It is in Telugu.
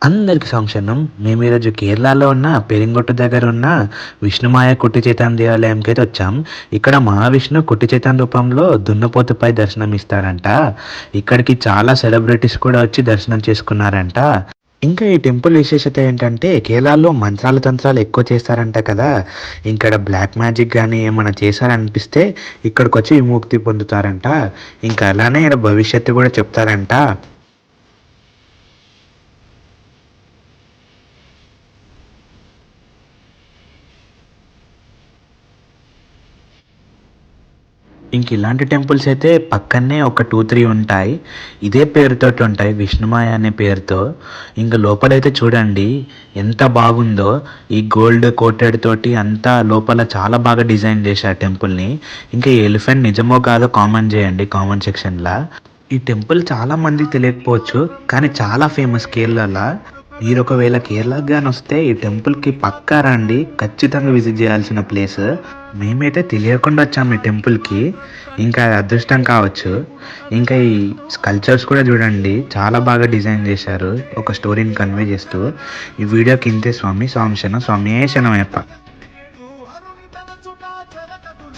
అందరికి సంక్షేమం. మేము ఈరోజు కేరళలో ఉన్న పెరింగొట్టు దగ్గర ఉన్న విష్ణుమాయ కుట్టి చైతన్య దేవాలయంకి అయితే వచ్చాం. ఇక్కడ మహావిష్ణు కుట్టి చైతన్య రూపంలో దున్నపోతుపై దర్శనం ఇస్తారంట. ఇక్కడికి చాలా సెలబ్రిటీస్ కూడా వచ్చి దర్శనం చేసుకున్నారంట. ఇంకా ఈ టెంపుల్ విశేషత ఏంటంటే కేరళలో మంత్రాలు తంత్రాలు ఎక్కువ చేస్తారంట కదా. ఇక్కడ బ్లాక్ మ్యాజిక్ కానీ ఏమైనా చేశారనిపిస్తే ఇక్కడికి వచ్చి విముక్తి పొందుతారంట. ఇంకా అలానే ఈడ భవిష్యత్తు కూడా చెప్తారంట. ఇంక ఇలాంటి టెంపుల్స్ అయితే పక్కనే ఒక 2, 3 ఉంటాయి. ఇదే పేరుతోటి ఉంటాయి, విష్ణుమాయ అనే పేరుతో. ఇంక లోపలైతే చూడండి ఎంత బాగుందో. ఈ గోల్డ్ కోటెడ్ తోటి అంతా లోపల చాలా బాగా డిజైన్ చేశారు టెంపుల్ని. ఇంకా ఈ ఎలిఫెంట్ నిజమో కాదో కామెంట్ చేయండి కామెంట్ సెక్షన్లో. ఈ టెంపుల్ చాలా మందికి తెలియకపోవచ్చు, కానీ చాలా ఫేమస్ కేరళలో. మీరు ఒకవేళ కేరళకి కానీ వస్తే ఈ టెంపుల్కి పక్కా రండి, ఖచ్చితంగా విజిట్ చేయాల్సిన ప్లేస్. మేమైతే తెలియకుండా వచ్చాము ఈ టెంపుల్కి, ఇంకా అది అదృష్టం కావచ్చు. ఇంకా ఈ స్కల్చర్స్ కూడా చూడండి చాలా బాగా డిజైన్ చేశారు, ఒక స్టోరీని కన్వే చేస్తూ. ఈ వీడియోకి ఇంతే స్వామి, స్వామి శరణం, స్వామి శరణమయ్యప్ప.